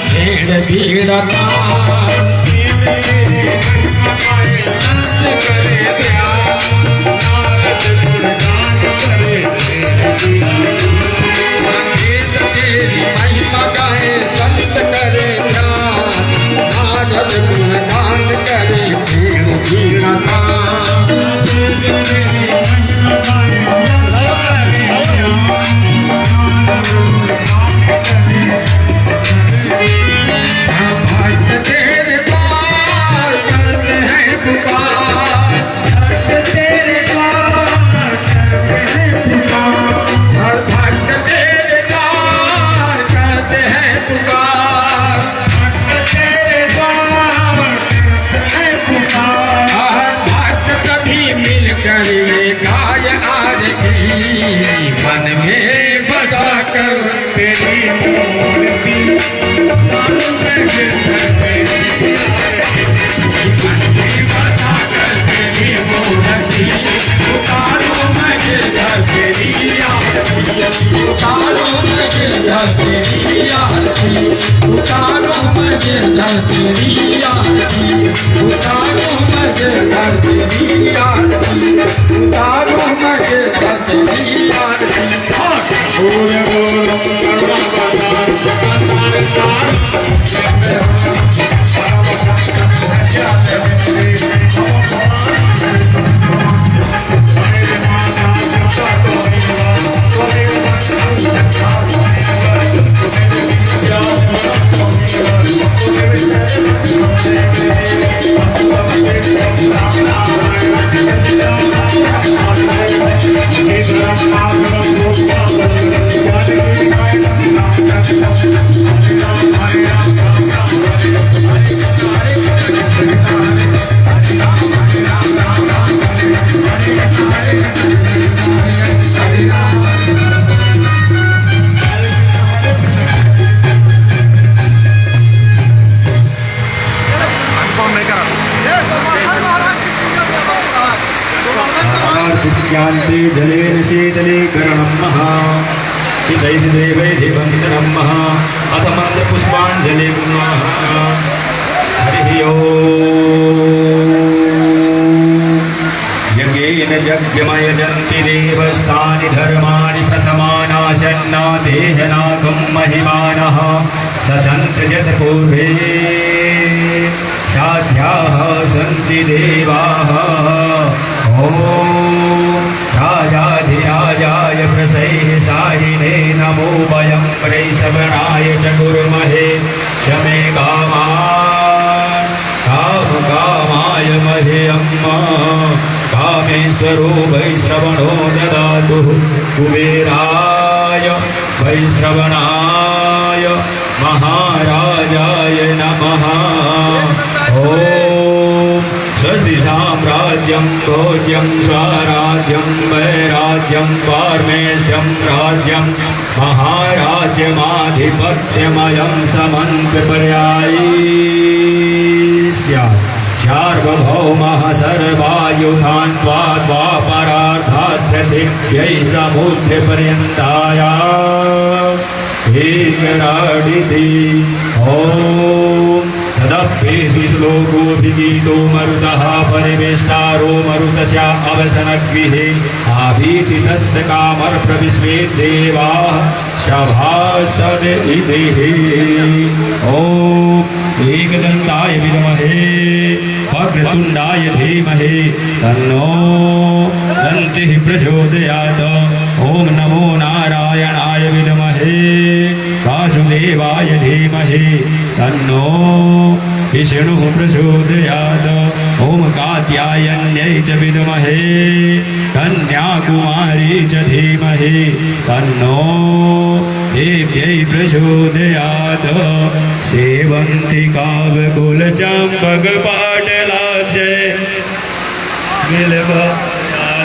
छेड़ भीड़ तेरी महिमा गाए संत करे ध्यान नारद गुण गान करे छेड़ भीड़ भक्त तेरे द्वार करते हैं पुकार भक्त तेरे द्वार करते हैं पुकार भक्त तेरे द्वार करते हैं पुकार भक्त तेरे द्वार करते हैं पुकार भक्त सभी मिलकर ये गाय आरती मन में बसा कर तेरी मूर्ति शांति जलेन शीतलीकरणं महा देवैदेवंदनं महा अथ मंत्रपुष्पाञ्जलि हरि यज्ञेन यज्ञमयजन्ति देवस्तानि धर्माणि प्रथमानाशन्ना देहनागं महिमानः सचन्त्रयत् पूर्वे साध्याः सन्ति देवाः ॐ राजाधिराजाय प्रसैः साहिने नमो वयं वैश्रवणाय च कुर्महे शमे कामाय मह्यं कामेश्वरो वैश्रवणो ददातु कुबेराय वैश्रवणाय महाराजाय नमः ॐ स्वस्ति साम्राज्यं भोज्यं स्वराज्यं वैराज्यं पारमेष्ठ्यं राज्यं महाराज्यमाधिपत्यमयं समन्त्रपर्यायी स्यात् सार्वभौमः सर्वायुधान् त्वापरार्थार्थतिभ्यै समुद्रपर्यन्ताय एकराडिति ॐ तदप्येषु श्लोकोऽभिगीतो मरुतः परिवेष्टारो मरुतस्य अवसनगृहे आभीचितस्य कामर्प्रविश्वेद्देवाः सभासद इति ॐ एकदन्ताय विद्महे वक्रतुण्डाय धीमहि तन्नो दन्तिः प्रचोदयात् ॐ नमो नारायणाय विद्महे वासुदेवाय धीमहि तन्नो विष्णुः प्रचोदयात् ॐ कात्यायन्यै च विद्महे कन्याकुमारी च धीमहि तन्नो देव्यै प्रचोदयात् सेवन्ति काव्यकुलचम्पकपाटलाब्जै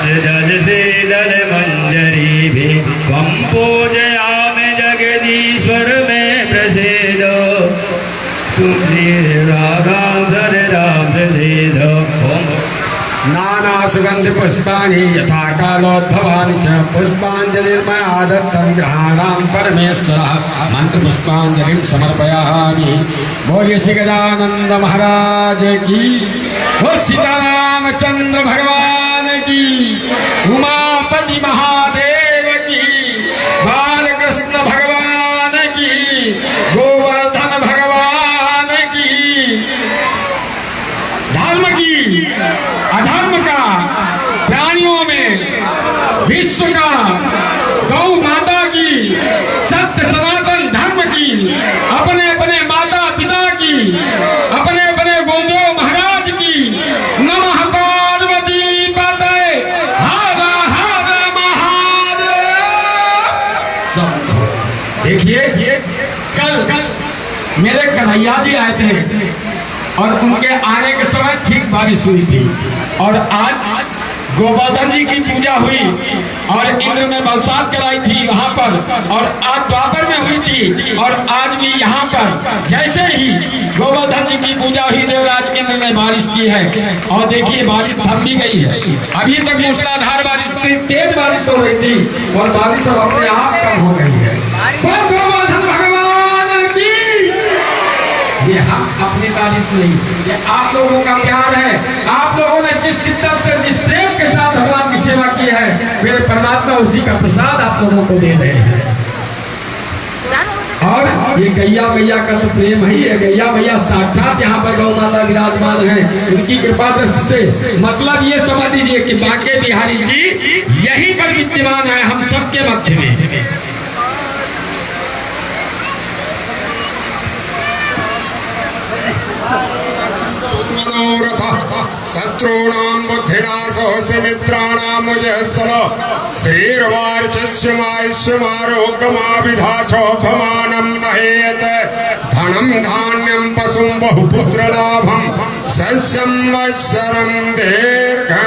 जज शीतल मंजरीभिः त्वं पूजयामि जगदीश्वर में प्रसीद तुम श्री राघव प्रसीद ओम नाना सुगंध पुष्पाणि यथा कालोद्भवानि च पुष्पांजलिर्मया दत्तं ग्रहाणां परमेश्वरः मंत्र पुष्पांजलिं समर्पयामि। बोलिए श्री गजानंद महाराज की, बोल सीतारामचंद्र भगवान की, उमापति महादेव की, बालकृष्ण भगवान की, गोवर्धन भगवान की। धर्म की, अधर्म का, प्राणियों में, विश्व का, गौ माता की, सत्य सनातन धर्म की, अपने अपने माता पिता की, अपने अपने गुरुदेव महाराज की। नमः पार्वती पते, हर हर महादेव। सब देखिए, कल मेरे कन्हैया जी आए थे और उनके आने के समय ठीक बारिश हुई थी, और आज गोवर्धन जी की पूजा हुई और इंद्र ने बरसात कराई थी वहां पर, और आज द्वापर में हुई थी, और आज भी यहाँ पर जैसे ही गोवर्धन जी की पूजा हुई देवराज इंद्र ने बारिश की है। और देखिए बारिश थम भी गई है, अभी तक मूसलाधार बारिश थी, तेज बारिश हो रही थी, और बारिश अब अपने आप कम हो गई है। गोवर्धन भगवान की, ये हम अपनी तारीफ नहीं, ये आप लोगों का प्यार है। आप लोगों ने जिस शिद्दत से, जिस प्रेम के साथ भगवान की सेवा की है, मेरे परमात्मा उसी का प्रसाद आप लोगों को दे रहे हैं। और ये गैया मैया का तो प्रेम है, ये गैया मैया साक्षात यहाँ पर गौ माता विराजमान है, उनकी कृपा दृष्टि से मतलब ये समझ लीजिए कि बांके बिहारी जी यहीं पर विद्यमान है हम सबके मध्य में। मनोरथ शत्रूणां बुद्धिनाशोऽस्य मित्राणां मुजस्सव श्रीर्वार्चस्यमायुष्यमारोग्यमाविधाचोपमानं नहेत धनं धान्यं पशुं बहुपुत्रलाभं सस्यं वत्सरं दीर्घमायोः।